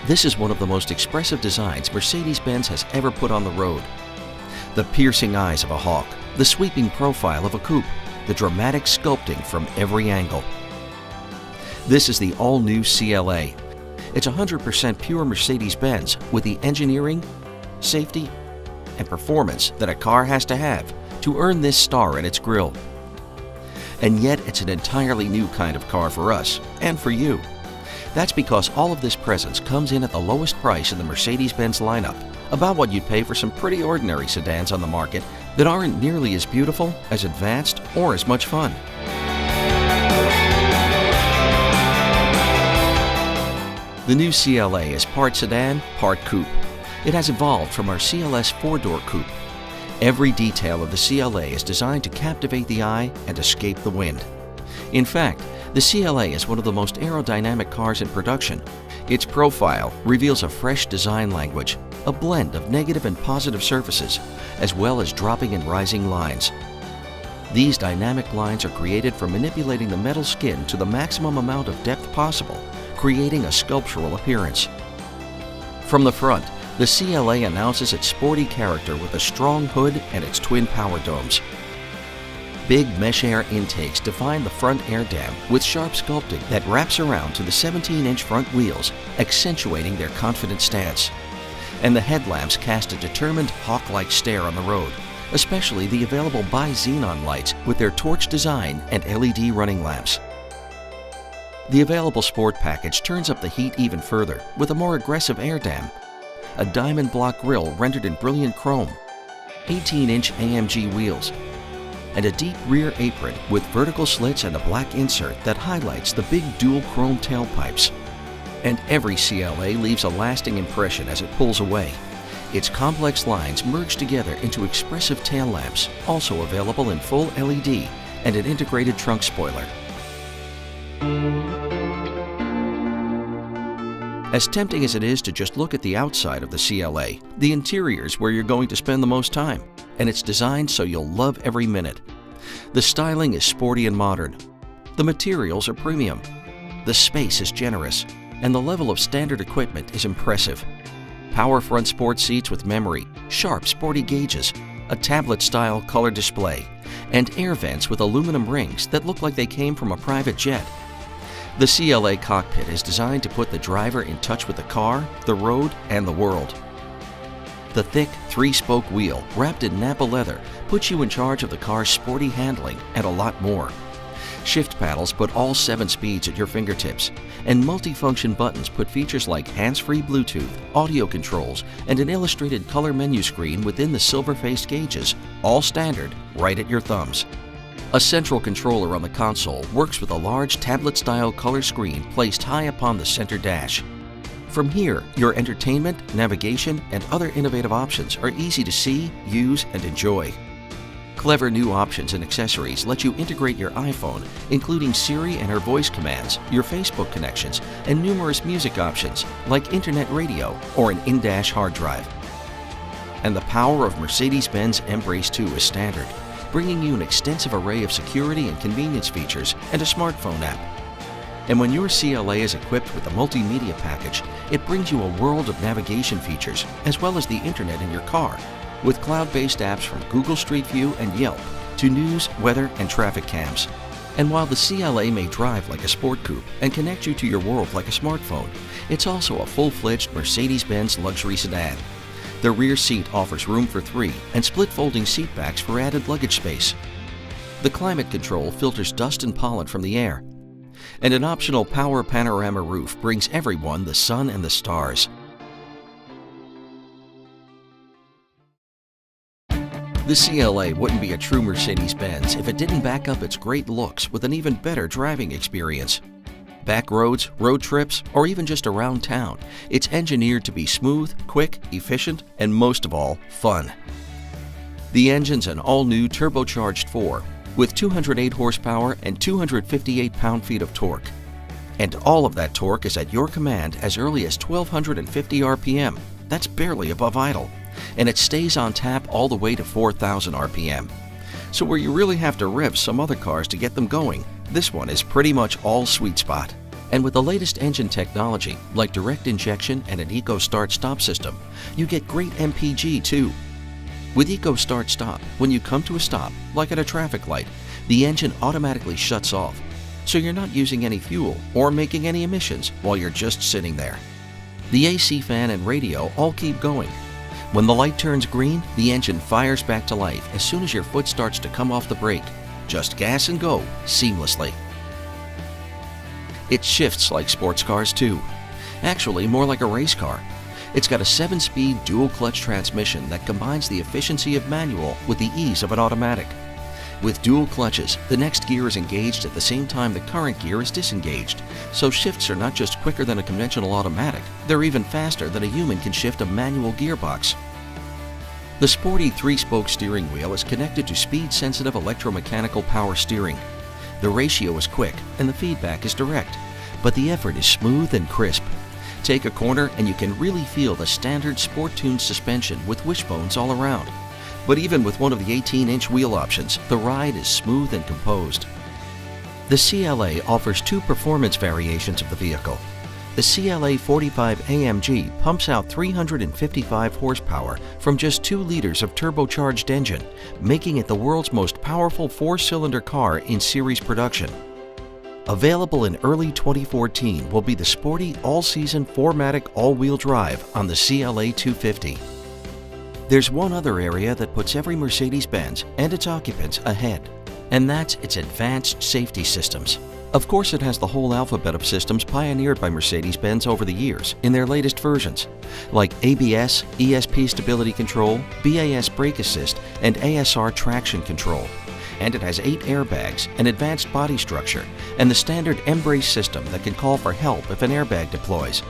This is one of the most expressive designs Mercedes-Benz has ever put on the road. The piercing eyes of a hawk, the sweeping profile of a coupe, the dramatic sculpting from every angle. This is the all-new CLA. It's 100% pure Mercedes-Benz with the engineering, safety, and performance that a car has to have to earn this star in its grille. And yet it's an entirely new kind of car for us and for you. That's because all of this presence comes in at the lowest price in the Mercedes-Benz lineup, about what you'd pay for some pretty ordinary sedans on the market that aren't nearly as beautiful, as advanced, or as much fun. The new CLA is part sedan, part coupe. It has evolved from our CLS 4-door coupe. Every detail of the CLA is designed to captivate the eye and escape the wind. In fact, the CLA is one of the most aerodynamic cars in production. Its profile reveals a fresh design language, a blend of negative and positive surfaces, as well as dropping and rising lines. These dynamic lines are created from manipulating the metal skin to the maximum amount of depth possible, creating a sculptural appearance. From the front, the CLA announces its sporty character with a strong hood and its twin power domes. Big mesh air intakes define the front air dam with sharp sculpting that wraps around to the 17-inch front wheels, accentuating their confident stance. And the headlamps cast a determined hawk-like stare on the road, especially the available bi-xenon lights with their torch design and LED running lamps. The available Sport package turns up the heat even further with a more aggressive air dam, a diamond block grille rendered in brilliant chrome, 18-inch AMG wheels, and a deep rear apron with vertical slits and a black insert that highlights the big dual chrome tailpipes. And every CLA leaves a lasting impression as it pulls away. Its complex lines merge together into expressive tail lamps, also available in full LED, and an integrated trunk spoiler. As tempting as it is to just look at the outside of the CLA, the interior is where you're going to spend the most time, and it's designed so you'll love every minute. The styling is sporty and modern. The materials are premium. The space is generous, and the level of standard equipment is impressive. Power front sport seats with memory, sharp sporty gauges, a tablet-style color display, and air vents with aluminum rings that look like they came from a private jet. The CLA cockpit is designed to put the driver in touch with the car, the road, and the world. The thick, three-spoke wheel, wrapped in Nappa leather, puts you in charge of the car's sporty handling and a lot more. Shift paddles put all 7 speeds at your fingertips, and multifunction buttons put features like hands-free Bluetooth, audio controls, and an illustrated color menu screen within the silver-faced gauges, all standard, right at your thumbs. A central controller on the console works with a large tablet-style color screen placed high upon the center dash. From here, your entertainment, navigation, and other innovative options are easy to see, use, and enjoy. Clever new options and accessories let you integrate your iPhone, including Siri and her voice commands, your Facebook connections, and numerous music options like internet radio or an in-dash hard drive. And the power of Mercedes-Benz Embrace 2 is standard, bringing you an extensive array of security and convenience features and a smartphone app. And when your CLA is equipped with the multimedia package, it brings you a world of navigation features as well as the internet in your car, with cloud-based apps from Google Street View and Yelp to news, weather, and traffic cams. And while the CLA may drive like a sport coupe and connect you to your world like a smartphone, it's also a full-fledged Mercedes-Benz luxury sedan. The rear seat offers room for 3 and split-folding seat backs for added luggage space. The climate control filters dust and pollen from the air. And an optional power panorama roof brings everyone the sun and the stars. The CLA wouldn't be a true Mercedes-Benz if it didn't back up its great looks with an even better driving experience. Back roads, road trips, or even just around town, it's engineered to be smooth, quick, efficient, and most of all, fun. The engine's an all-new turbocharged 4 with 208 horsepower and 258 pound-feet of torque. And all of that torque is at your command as early as 1,250 RPM. That's barely above idle. And it stays on tap all the way to 4,000 RPM. So where you really have to rev some other cars to get them going, this one is pretty much all sweet spot. And with the latest engine technology, like direct injection and an Eco Start-Stop system, you get great MPG too. With Eco Start-Stop, when you come to a stop, like at a traffic light, the engine automatically shuts off, so you're not using any fuel or making any emissions while you're just sitting there. The AC fan and radio all keep going. When the light turns green, the engine fires back to life as soon as your foot starts to come off the brake. Just gas and go seamlessly. It shifts like sports cars too. Actually, more like a race car. It's got a 7-speed dual-clutch transmission that combines the efficiency of manual with the ease of an automatic. With dual clutches, the next gear is engaged at the same time the current gear is disengaged, so shifts are not just quicker than a conventional automatic, they're even faster than a human can shift a manual gearbox. The sporty 3-spoke steering wheel is connected to speed-sensitive electromechanical power steering. The ratio is quick and the feedback is direct, but the effort is smooth and crisp. Take a corner and you can really feel the standard sport-tuned suspension with wishbones all around. But even with one of the 18-inch wheel options, the ride is smooth and composed. The CLA offers 2 performance variations of the vehicle. The CLA 45 AMG pumps out 355 horsepower from just 2 liters of turbocharged engine, making it the world's most powerful 4-cylinder car in series production. Available in early 2014 will be the sporty all-season 4MATIC all-wheel drive on the CLA 250. There's one other area that puts every Mercedes-Benz and its occupants ahead, and that's its advanced safety systems. Of course, it has the whole alphabet of systems pioneered by Mercedes-Benz over the years in their latest versions, like ABS, ESP stability control, BAS brake assist, and ASR traction control. And it has 8 airbags, an advanced body structure, and the standard M-brace system that can call for help if an airbag deploys.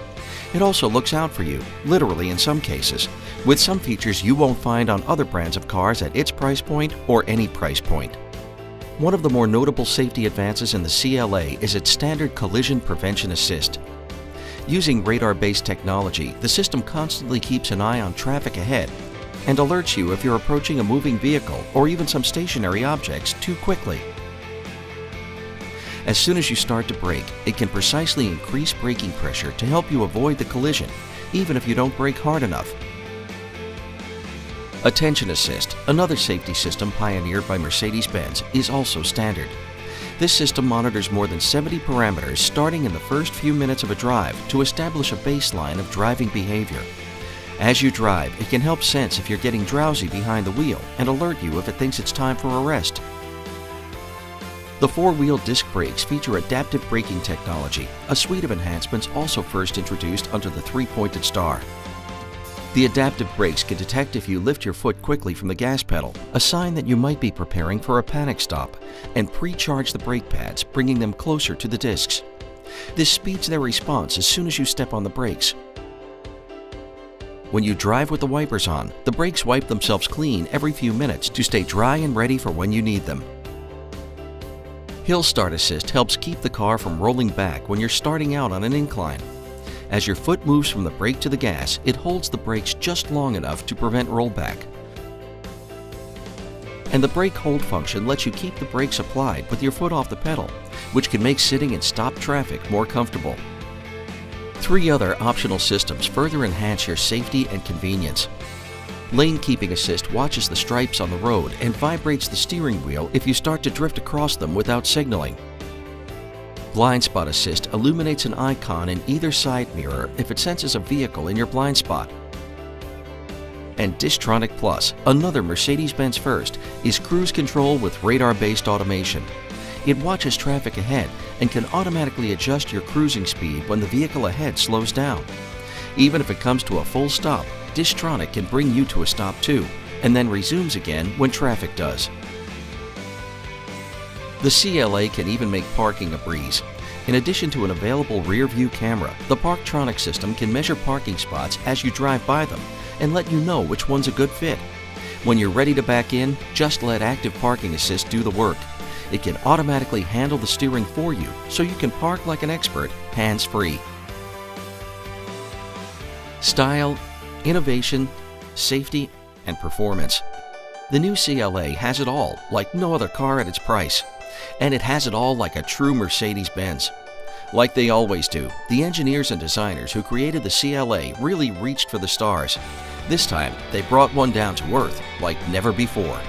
It also looks out for you, literally in some cases, with some features you won't find on other brands of cars at its price point or any price point. One of the more notable safety advances in the CLA is its standard collision prevention assist. Using radar-based technology, the system constantly keeps an eye on traffic ahead and alerts you if you're approaching a moving vehicle or even some stationary objects too quickly. As soon as you start to brake, it can precisely increase braking pressure to help you avoid the collision, even if you don't brake hard enough. Attention Assist, another safety system pioneered by Mercedes-Benz, is also standard. This system monitors more than 70 parameters starting in the first few minutes of a drive to establish a baseline of driving behavior. As you drive, it can help sense if you're getting drowsy behind the wheel and alert you if it thinks it's time for a rest. The 4-wheel disc brakes feature adaptive braking technology, a suite of enhancements also first introduced under the 3-pointed star. The adaptive brakes can detect if you lift your foot quickly from the gas pedal, a sign that you might be preparing for a panic stop, and pre-charge the brake pads, bringing them closer to the discs. This speeds their response as soon as you step on the brakes. When you drive with the wipers on, the brakes wipe themselves clean every few minutes to stay dry and ready for when you need them. Hill Start Assist helps keep the car from rolling back when you're starting out on an incline. As your foot moves from the brake to the gas, it holds the brakes just long enough to prevent rollback. And the brake hold function lets you keep the brakes applied with your foot off the pedal, which can make sitting in stopped traffic more comfortable. 3 other optional systems further enhance your safety and convenience. Lane Keeping Assist watches the stripes on the road and vibrates the steering wheel if you start to drift across them without signaling. Blind Spot Assist illuminates an icon in either side mirror if it senses a vehicle in your blind spot. And Distronic Plus, another Mercedes-Benz first, is cruise control with radar-based automation. It watches traffic ahead and can automatically adjust your cruising speed when the vehicle ahead slows down. Even if it comes to a full stop, Distronic can bring you to a stop too, and then resumes again when traffic does. The CLA can even make parking a breeze. In addition to an available rear-view camera, the Parktronic system can measure parking spots as you drive by them and let you know which one's a good fit. When you're ready to back in, just let Active Parking Assist do the work. It can automatically handle the steering for you so you can park like an expert, hands-free. Style, innovation, safety, and performance. The new CLA has it all like no other car at its price. And it has it all like a true Mercedes-Benz. Like they always do, the engineers and designers who created the CLA really reached for the stars. This time, they brought one down to earth like never before.